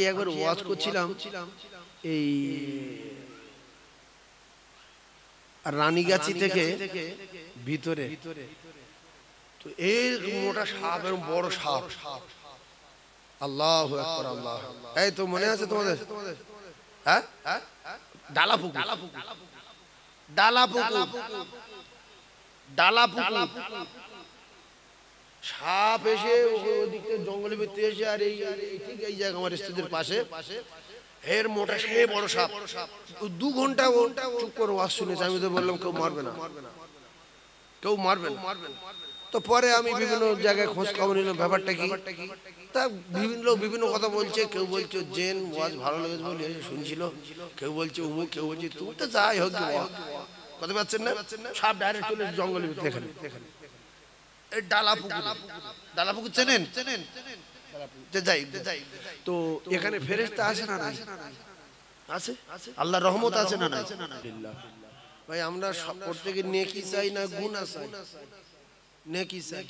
একবার ওয়াজ করছিলাম এই রানীগাছি থেকে ভিতরে, তো এই মোটা সাপ এবং বড় সাপ, আল্লাহু আকবার আল্লাহ। এই তো মনে আছে তোমাদের? হ্যাঁ, ডালা পুকুর, ডালা পুকুর, ডালা পুকুর। সাপ এসে ওদিকে জঙ্গলের ভিতরে এসে, আর এই ঠিক এই জায়গা আমার স্ত্রীদের পাশে এর মোটা সে বড় সাপ। 2 ঘন্টা চুপ করে ওয়াজ শুনেছে। আমি তো বললাম কেউ মারবে না, কেউ মারবে না। তো পরে আমি বিভিন্ন জায়গায় খোঁজ খবর নিলাম ব্যাপারটা কি। তা বিভিন্ন কথা বলছে। কেউ বলছে জেন ওয়াজ ভালো লেগেছে বলে শুনছিল, কেউ বলছে অমুক, কেউ বলছে তুমি। তো যাই হোক, কথা পাচ্ছেন না, সাপ ডাইরেক্ট চলে জঙ্গলের ভিতরে। এখানে এই ডালা পুকুর, ডালা পুকুর চেনেন? যাই, তো এখানে ফেরেশতা আছে না নাই? আছে, আল্লাহর রহমত আছে না নাই? ভাই আমরা প্রত্যেকে নেকি চাই না গুনাহ চাই? নেকি চাই।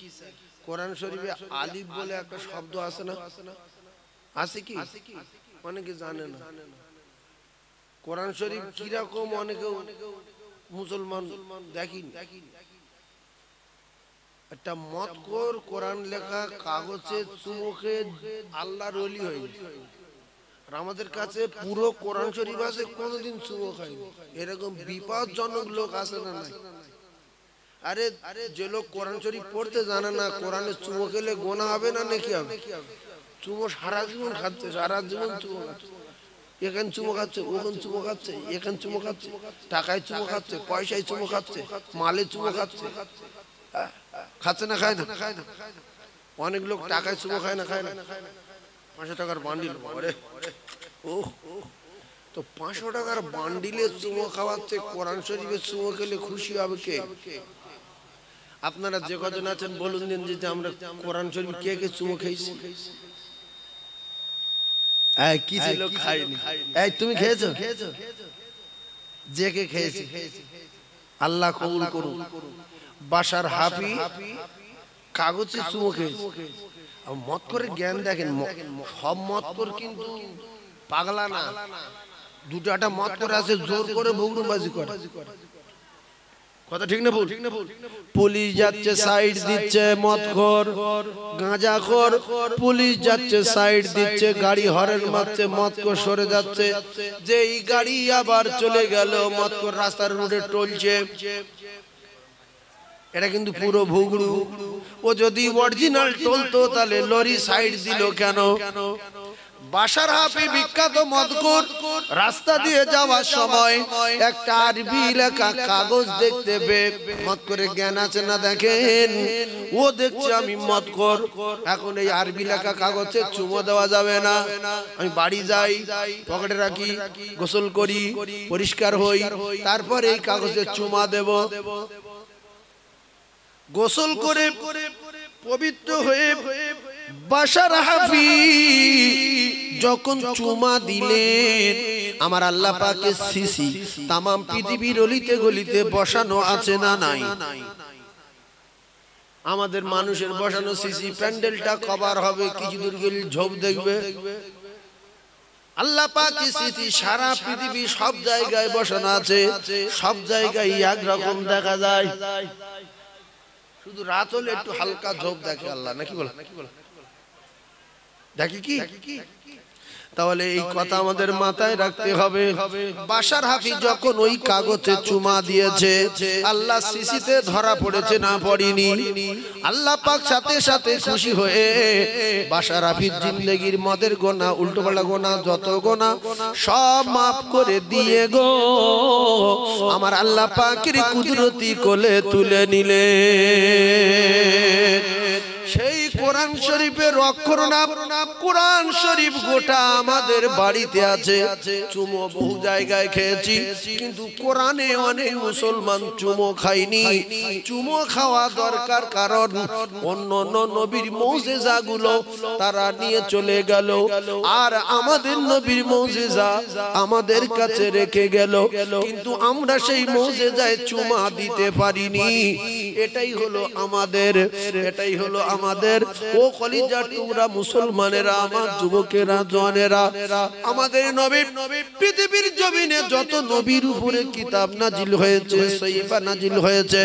কোরআন শরীফে আলিফ বলে একটা শব্দ আছে না? আছে কি? অনেকে জানে না। কোরআন শরীফ কিরকম অনেকে মুসলমান দেখিনি। একটা মতকর কোরআন লেখা কাগজে চুমুকে আল্লাহর ওলি হয়েছে। আর আমাদের কাছে পুরো কোরআন শরীফ আছে, কোনোদিন চুমো খায়নি। এরকম বিপদজনক লোক আছে না নাই? আরে যে লোক কোরআন শরীফ পড়তে জানে না, কোরআনে চুমো খেলে গোনা হবে না নাকি হবে? চুমো সারা জীবন খাচ্ছে, সারা জীবন চুমো খাচ্ছে। এখানে চুমো খাচ্ছে, ওখানে চুমো খাচ্ছে, এখানে চুমো খাচ্ছে, টাকায় চুমো খাচ্ছে, পয়সায় চুমো খাচ্ছে, মালে চুমো খাচ্ছে। খাচ্ছে না খায় না? অনেক লোক টাকায় চুমো খায় না, খায় না। 500 টাকার বান্ডিল, ও তো 500 টাকার বান্ডিলে চুমো খাওয়াচ্ছে, কোরআন শরীফে চুমো খেলে খুশি হবে কে? আপনারা যে কজন আছেন বলুন দিন যে আমরা কোরআন শরীফ কে কে চুমো খেয়েছি? কিছু লোক খায়নি। এই তুমি খেয়েছো? যে কে খেয়েছে আল্লাহ কবুল করুন। বাশার হাফি কাগজে চুমো খেয়েছে। মত করে জ্ঞান দেখেন, সব মত করে কিন্তু পাগলা না। দুটো একটা মত করে আছে জোর করে বগুড়বাজি করে। কথা ঠিক না ভুল? পুলিশ যাচ্ছে সাইড দিচ্ছে, মদখোর গাঁজাখোর। পুলিশ যাচ্ছে সাইড দিচ্ছে, গাড়ি হরেন মারছে, মদখোর সরে যাচ্ছে। যেই গাড়ি আবার চলে গেল, মদখোর রাস্তার রোডে টলছে। এটা কিন্তু পুরো ভুগড়ু। ও যদি অরিজিনাল টলতো তাহলে লরি সাইড দিল কেন? বাশার হাফি বিখ্যাত মদখোর রাস্তা দিয়ে যাওয়ার সময় একটা আরবি লেখা কাগজ দেখতে পেয়ে, মদখোরের জ্ঞান আছে না দেখেন, ও দেখছে আমি মদখোর, এখন এই আরবি লেখা কাগজে চুমো দেওয়া যাবে না। আমি বাড়ি যাই, পকেটে রাখি, গোসল করি, পরিষ্কার হই, তারপর এই কাগজে চুমা দেব। গোসল করে পবিত্র হয়ে বাশার হাফি যখন চুমা দিলেন, আমার আল্লাহ পাকের সিসি তামাম পৃথিবীর অলিতে গলিতে বসানো আছে না নাই? আমাদের মানুষের বসানো সিসি প্যান্ডেলটা কভার হবে, কিছু দূর গেলে ঝোপ দেখবে। আল্লাহ পাকের সিসি সারা পৃথিবী সব জায়গায় বসানো আছে, সব জায়গায় একরকম দেখা যায়। শুধু রাত হলে একটু হালকা ঝোপ দেখে আল্লাহ, নাকি বল? দেখি কি? তাহলে এই কথা আমাদের মাথায় রাখতে হবে। বাশার হাফি যখন ওই কাগজে চুমা দিয়েছে, আল্লাহ সিসিতে ধরা পড়েছে না পড়েনি? আল্লাহ পাক সাথে সাথে খুশি হয়ে বাশার হাফির জিন্দেগির মদের গোনা, উল্টোপাল্টা গোনা, যত গোনা সব মাফ করে দিয়ে গো আমার আল্লাহ পাকের কুদরতি কোলে তুলে নিলে। সেই কোরআন শরীফের অক্ষর নাম কোরআন শরীফ গোটা আমাদের বাড়িতে আছে। চুমো বহু জায়গায় খেয়েছি, কিন্তু কোরআনে অনেক মুসলমান চুমো খায়নি। চুমো খাওয়া দরকার, কারণ অন্য নবীর মুজিজাগুলো তারা নিয়ে চলে গেল, আর আমাদের নবীর মুজিজা আমাদের কাছে রেখে গেল, কিন্তু আমরা সেই মুজিজায় চুমা দিতে পারিনি। এটাই হলো আমাদের ও কলিজার টুকরা মুসলমানেরা, আমার যুবকেরা, জওয়ানেরা, আমাদের নবী পৃথিবীর জমিনে যত নবীর উপরে কিতাব নাজিল হয়েছে, সহিফা নাজিল হয়েছে,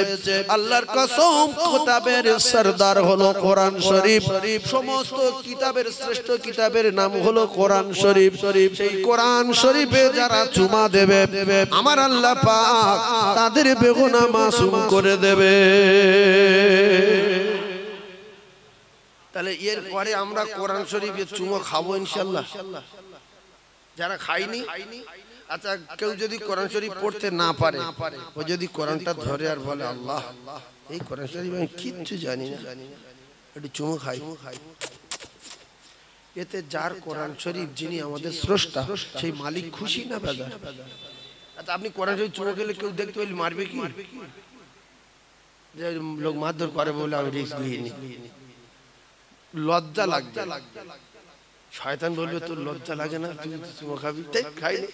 আল্লাহর কসম কিতাবের সরদার হলো কোরআন শরীফ। সমস্ত কিতাবের শ্রেষ্ঠ কিতাবের নাম হলো কোরআন শরীফ। সেই কোরআন শরীফে যারা চুমা দেবে আমার আল্লাহ পাক তাদের বেগুনাহ মাসুম করে দেবে। তাহলে এর পরে আমরা কোরআন শরীফে চুমা খাবো ইনশাআল্লাহ। যারা খাইনি, আচ্ছা কেউ যদি কোরআন শরীফ পড়তে না পারে, ও যদি কোরআনটা ধরে আর বলে আল্লাহ এই কোরআন শরীফ আমি কিচ্ছু জানি না, একটু চুমো খাই, এতে যার কোরআন শরীফ যিনি আমাদের স্রষ্টা সেই মালিক খুশি না বেজার? আচ্ছা আপনি কোরআন শরীফ চুমো খেলে কেউ দেখতে পেলে মারবে কি? যে লোক মারধর করে বলে আমি রিস্ক নিইনি, লজ্জা লাগবে। শয়তান বলবে তোর লজ্জা লাগে না, তুই চুমো খাবি? তাই খাইনি।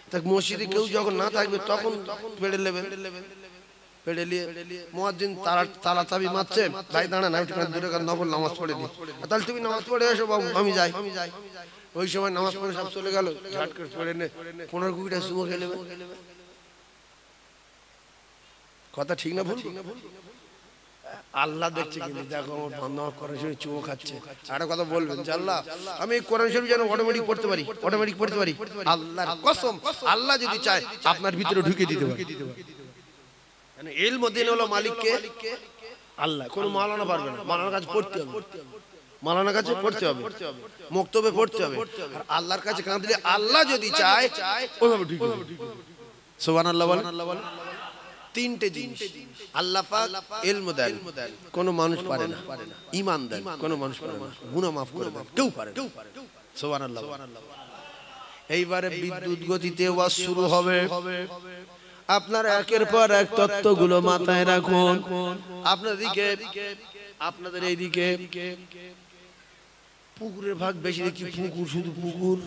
তা মসজিদে কেউ যখন না থাকবে তখন পেড়ে নেবেন, পেড়ে নিয়ে মুয়াজ্জিন তালা চাবি মারছে, ভাই দাঁড়ান আমি দূরে নফল নামাজ পড়ে দিই। তাহলে তুমি নামাজ পড়ে এসো বাবু, আমি যাই। ওই সময় নামাজ পড়ে সব চলে গেল, ঝাট করে পড়ে নে 15-20টা চুমো খেয়ে নেবে। কথা ঠিক না ভুল? আল্লাহ দেখছে কিন্তু, দেখো আমার বান্দা কোরআন শরীফ চুমো খাচ্ছে। একটা কথা বলবেন যে আল্লাহ আমি কোরআন শরীফ যেন অটোমেটিক পড়তে পারি, অটোমেটিক পড়তে পারি। আল্লাহর কসম আল্লাহ যদি চায় আপনার ভিতরে ঢুকে দিতে পারে। মানে ইলম দিন হলো মালিককে আল্লাহ, কোনো মাওলানা পারবে না। মাওলানার কাছে পড়তে হবে, মাওলানার কাছে পড়তে হবে, মক্তবে পড়তে হবে। আর আল্লাহর কাছে কান দিলে আল্লাহ যদি চায় ওইভাবে ঢুকে যাবে। সুবহানাল্লাহ বলেন। তিনটে জিনিস আল্লাহ পাক ইলম দেন, কোনো মানুষ পারে না। ঈমান দেন, কোনো মানুষ পারে না। গুনাহ maaf করে দেন, কেউ পারে না। সুবহানাল্লাহ। এইবারে বিদ্যুৎ গতিতে ওয়াজ শুরু হবে। আপনারা একের পর এক তত্ত্বগুলো মাথায় রাখুন। আপনাদের এইদিকে পুকুরের ভাগ বেশি দেখি, পুকুর শুধু পুকুর।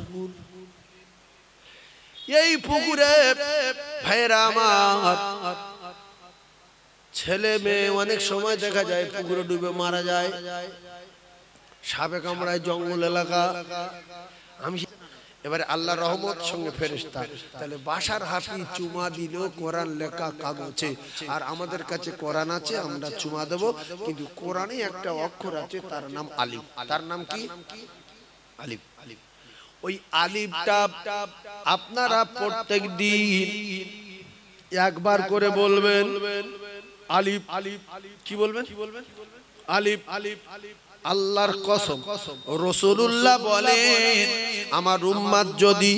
এই পুকুরে ভাইরা আমার ছেলে মেয়ে অনেক সময় দেখা যায় পুকুরে ডুবে মারা যায়, সাপে কামড়ায়, জঙ্গল এলাকা। আমি এবারে আল্লাহ রহমত সঙ্গে ফেরেশতা, তাহলে বাসার হাফি চুমা দিলেও কোরআন লেখা কাগজে, আর আমাদের কাছে কোরআন আছে আমরা চুমা দেব, কিন্তু কোরআনে একটা অক্ষর আছে তার নাম আলিফ। তার নাম কি? আলিফ। ওই আলিফটা আপনারা প্রত্যেক দিন একবার করে বলবেন আলিফ। কি বলবেন? আলিফ। আল্লাহর কসম রাসূলুল্লাহ বলেন আমার উম্মত যদি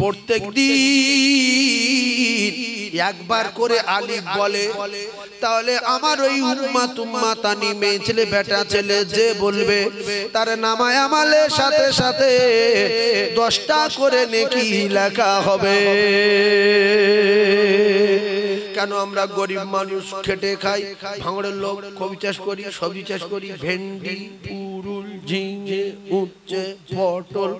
প্রত্যেক দিন একবার করে আলিফ বলে, তাহলে আমার ওই উম্মাতানি মেয়ে ছেলে বেটা ছেলে যে বলবে তার নামায় আমলের সাথে সাথে 10টা করে নেকি লেখা হবে। কেন আমরা গরিব মানুষ খেটে খাই, ভাঙড়ের লোক কবি চাষ করি, সবজি চাষ করি, ভেন্ডি, পুরুল, ঝিঙে, উচ্ছে, পটল,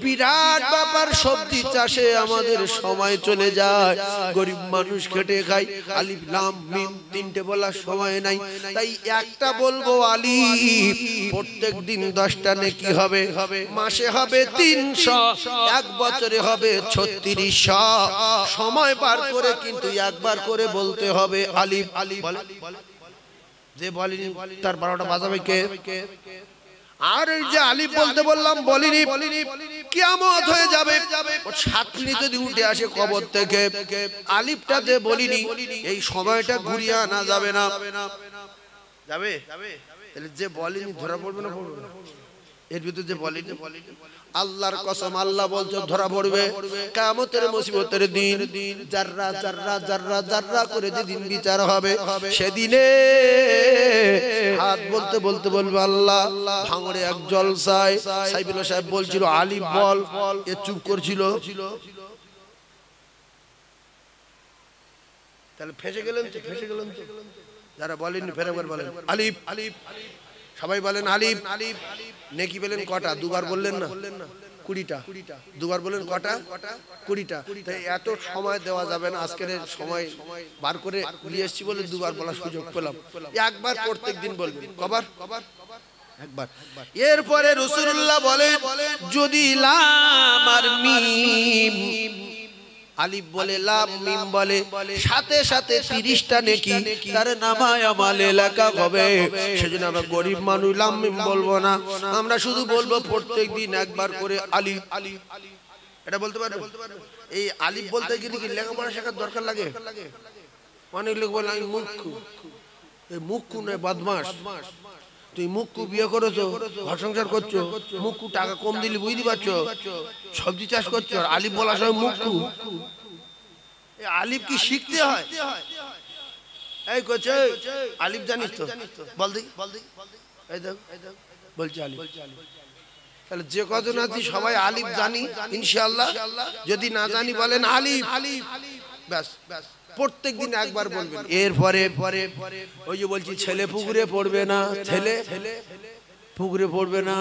বিরাট ব্যাপার। সবজি চাষে আমাদের সময় চলে যায়, গরিব মানুষ খেটে খাই। আলিফ লাম মিম তিনটে বলার সময় নাই, তাই একটা বলবো আলিফ। প্রত্যেক দিন 10টা নেকি হবে, মাসে হবে 300, এক বছরে হবে 3600। সময় পার করে কিন্তু একবার করে বলতে হবে আলিফ। যে বলেনি তার 12টা বাজাবে কে? আর এই যে আলিফ বলতে বললাম বলিনি, কিয়ামত হয়ে যাবে। ও ছাতনি যদি উঠে আসে কবর থেকে, আলিফটা যে বলিনি এই সময়টা ঘুরিয়ে আনা যাবে না। যাবে? তাহলে যে বলেনি ধরা পড়বে না পড়বে না? এর ভিতরে যে বলেনি, আল্লাহর কসম আল্লাহ বলছে ধরা পড়বে। কিয়ামতের মুসিবতের দিন জাররা জাররা জাররা জাররা করে যেদিন বিচার হবে, সেদিনে হাত বলতে বলতে বলবে আল্লাহ। ভাঙড়ে এক জলসায় সাইফুল্লাহ সাহেব বলছিল আলিফ বল, এ চুপ করছিল। তাহলে ফেসে গেলেন তো, ফেসে গেলেন তো। যারা বলেননি ফের একবার বলেন আলিফ। সবাই বলেন আলিফ। নেকি পেলেন কটা? দুবার বললেন না? 20টা। দুবার বললেন কটা? 20টা। তাই এত সময় দেওয়া যাবে না, আজকের সময় বার করে নিয়ে এসেছি বলে দুবার বলার সুযোগ পেলাম। একবার প্রত্যেক দিন বলবেন। কবার? একবার। এরপরে রাসূলুল্লাহ বলেন যদি লাম আর মিম, আলিফ বলে লাম মিম বলে, সাথে সাথে 30টা নেকি তার নামায় আমলে লেখা হবে। সেজন্য আমরা গরিব মানুষ লাম মিম বলবো না, আমরা শুধু বলবো প্রত্যেকদিন একবার করে আলিফ। এটা বলতে পারবে? এই আলিফ বলতে গেলে কি লেখাপড়া শেখার দরকার লাগে? অনেক লোক বলে আমি মুখ্যু। এই মুখ্যু নয়, বদমাশ। তুই মুখ্যু বিয়ে করেছো, ঘর সংসার করছো, মুখ্যু টাকা কম দিলি বুঝতে পারছো, সবজি চাষ করছো, আর আলিফ বলা সবাই মুখ্যু। এই আলিফ কি শিখতে হয়? এই কোচে আলিফ জানিস তো? বল দেখি। এই দেখ বলছি আলিফ। তাহলে যে কজন আছি সবাই আলিফ জানি ইনশাআল্লাহ। যদি না জানি বলেন আলিফ, ব্যাস প্রত্যেকদিন একবার বলবেন। এরপরে ওই যে বলছি ছেলে পুকুরে পড়বে না, ছেলে পুকুরে পড়বে না,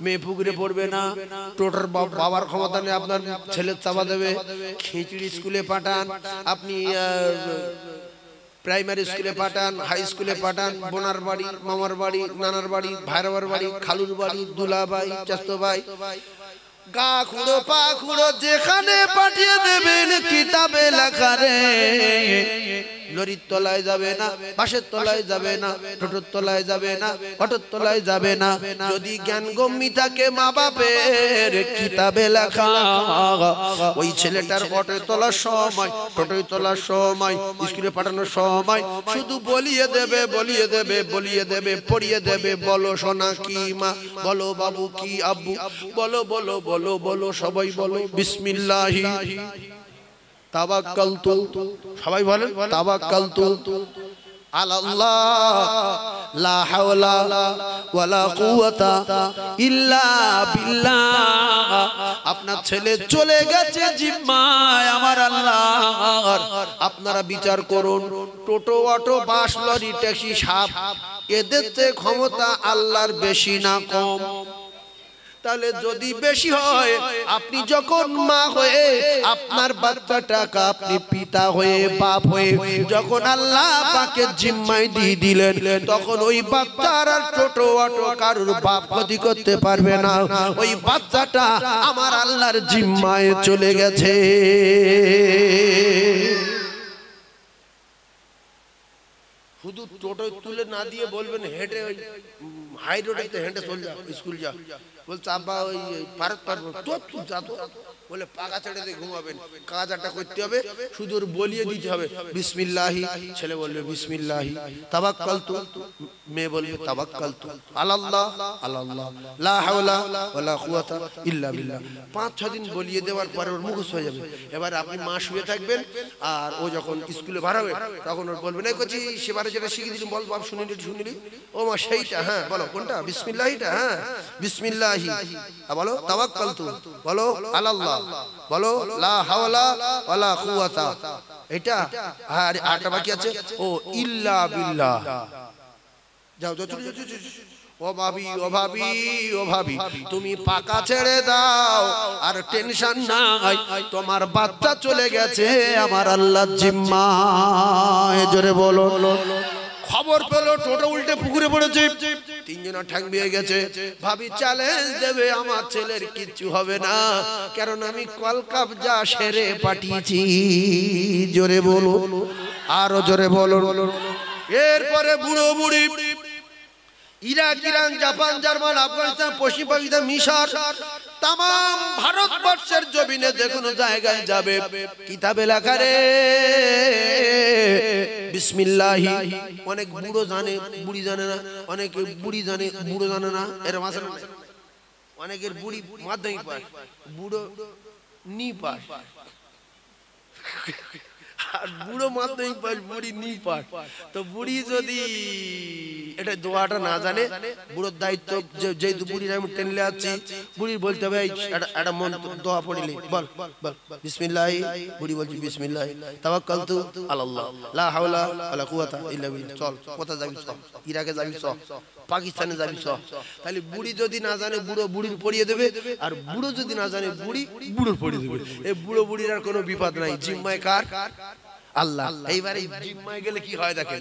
মেয়ে পুকুরে পড়বে না। টোটার বাবার ক্ষমতা নেই আপনার ছেলের চাপা দেবে। খিচড়ি স্কুলে পাঠান, আপনি প্রাইমারি স্কুলে পাঠান, হাই স্কুলে পাঠান, বোনার বাড়ি, মামার বাড়ি, নানার বাড়ি, ভাইরাবার বাড়ি, খালুর বাড়ি, দুলা ভাই, চাচতো ভাই, গা খুঁড়ো পা খুঁড়ো, যেখানে পাঠিয়ে দেবেন কিতাবে লেখা রে। লরির তলায় যাবে না, বাসের তলায় যাবে না, টোটোর তলায় যাবে না, অটোর তলায় যাবে না। যদি জ্ঞান গম্যি থাকে মা বাপের কিতাবে লেখা, ওই ছেলেটার অটোয় তোলার সময়, টোটোয় তোলার সময়, স্কুলে পাঠানোর সময় শুধু বলিয়ে দেবে, বলিয়ে দেবে, বলিয়ে দেবে, পড়িয়ে দেবে। বলো সোনা কি মা, বলো বাবু কি আব্বু, বলো বলো বলো বলো, সবাই বলো বিসমিল্লাহি তাওয়াক্কালতু। সবাই বলেন তাওয়াক্কালতু আলাল্লাহ, লা হাওলা ওয়ালা কুওয়াতা ইল্লা বিল্লাহ। আপনার ছেলে চলে গেছে জিম্মায় আমার আল্লাহর। আপনারা বিচার করুন, টোটো, অটো, বাস, লরি, ট্যাক্সি, সাপ, এদের চেয়ে ক্ষমতা আল্লাহর বেশি না কম? তাহলে যদি বেশি হয়, আপনি যখন মা হয়ে আপনার বাচ্চাটাকে আপনি পিতা হয়ে বাপ হয়ে যখন আল্লাহ পাকের জিম্মায় দিয়ে দিলেন, তখন ওই বাচ্চার আর ছোট অটো কারুর বাপ ক্ষতি করতে পারবে না। ওই বাচ্চাটা আমার আল্লাহর জিম্মায় চলে গেছে। শুধু টোটো তুলে না দিয়ে বলবেন হেঁটে, ওই হাই রোডে হেঁটে চলে যাও, স্কুল যাও। বলছে আব্বা ওই পারবো তো, তুই যা তো। বলে পাকা ছেড়ে দিয়ে ঘুমাবেন, কাজ একটা করতে হবে, শুধু ওর বলিয়ে দিতে হবে বিসমিল্লাহি। ছেলে বলবে বিসমিল্লাহি তাওয়াক্কালতু, মেয়ে বলবে তাওয়াক্কালতু আলাল্লাহ, আলাল্লাহ, লা হাওলা ওয়ালা কুওয়াতা ইল্লা বিল্লাহ। 5-6 দিন বলিয়ে দেওয়ার পরে ওর মুখস্থ হয়ে যাবে। এবার আপনি মা শুয়ে থাকবেন, আর ও যখন স্কুলে বার হবে তখন ওর বলবেন এই করছি সেবারে যেটা শিখিয়ে দিলাম, বল বাপ শুনিলি? ও মা সেইটা, হ্যাঁ বলো কোনটা? বিসমিল্লাহিটা, হ্যাঁ বিসমিল্লাহি। বলো তাওয়াক্কালতু, বলো আলাল্লাহ, বলো লা হাওলা ওয়ালা কুওয়াতা। এটা আর আরেকটা বাকি আছে, ও ইল্লা বিল্লাহ। যাও যাও চলে যাও। ও ভাবি, ও ভাবি, ও ভাবি, তুমি পাকা ছেড়ে দাও, আর টেনশন নাই, তোমার বাচ্চা চলে গেছে আমার আল্লাহর জিম্মায়। জোরে বলো। খবর পেলো টোটো উল্টে পুকুরে পড়েছে, 3 জন ঠ্যাং ভেঙে গেছে। ভাবি চ্যালেঞ্জ দেবে, আমার ছেলের কিচ্ছু হবে না, কারণ আমি কলকাবজা সেরে পাঠিয়েছি। জোরে বলো, আরো জোরে বলো। এরপরে বুড়ো বুড়ি Iraq, Iran, Japan, German, Afghanistan, পশ্চিম পাকিস্তান, মিশর, তাম ভারতবর্ষের জমিনে যে কোনো জায়গায় যাবে, কিতাবে লেখা রে বিসমিল্লাহি। অনেক বুড়ো জানে, বুড়ি জানে না, অনেকে বুড়ি জানে, বুড়ো জানে না। এর মাঝে অনেকের বুড়ি মাধ্যমিক পাস, বুড়ো নি পাস, আর বুড়ো মাধ্যমিক পাস, বুড়ি নি পাস। তো বুড়ি যদি এটা দোয়াটা না জানে, বুড়োর দায়িত্ব, যেহেতু বুড়ির আমি টেনলে আছি, বুড়ির বলতে হবে একটা মন্ত্র দোয়া পড়িলে, বল বল বিসমিল্লাহি। বুড়ি বলছি বিসমিল্লাহি তাওয়াক্কালতু আলাল্লাহ, লা হাওলা ওয়ালা কুওয়াতা ইল্লা বিল্লাহ। চল, কোথায় যাবি? চল, ইরাকে যাবি, চল, পাকিস্তানে যাবি, চল। তাহলে বুড়ি যদি না জানে, বুড়ো বুড়ির পড়িয়ে দেবে, আর বুড়ো যদি না জানে, বুড়ি বুড়োর পড়িয়ে দেবে। এই বুড়ো বুড়ির আর কোনো বিপদ নাই। জিম্মায় কার? আল্লাহ। এইবারে জিম্মায় গেলে কি হয় দেখেন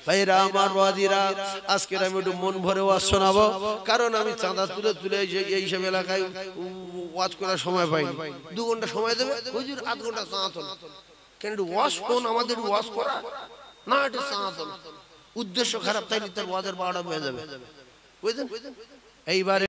ভাইরা আমার বাদিরা, আজকে আমি একটু মন ভরে ওয়াজ শোনাবো, কারণ আমি চাঁদা তুলে তুলে এই সব এলাকায় ওয়াজ করার সময় পাইনি। 2 ঘন্টা সময় দেবে হুজুর, 8 ঘন্টা চাঁদা তোল। কেন ওয়াজ কোন আমাদের ওয়াজ করা না, এটা চাঁদা তোল। উদ্দেশ্য খারাপ, তাইলে তার ওয়াজের 12টা বেজে যাবে, বুঝলেন? এইবারে